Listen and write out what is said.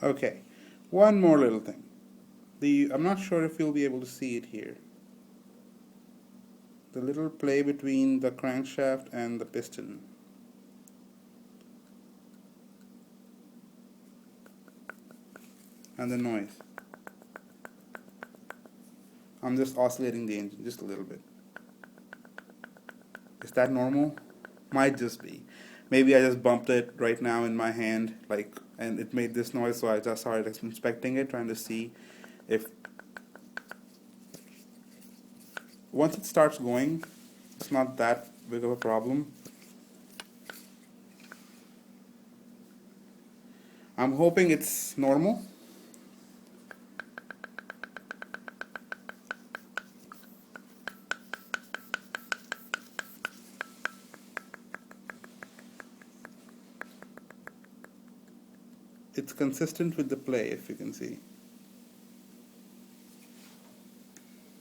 Okay, one more little thing. I'm not sure if you'll be able to see it here. The little play between the crankshaft and the piston. And the noise. I'm just oscillating the engine just a little bit. Is that normal? Might just be. Maybe I just bumped it right now in my hand, and it made this noise, so I just started inspecting it, trying to see if once it starts going, it's not that big of a problem. I'm hoping it's normal. It's consistent with the play, if you can see.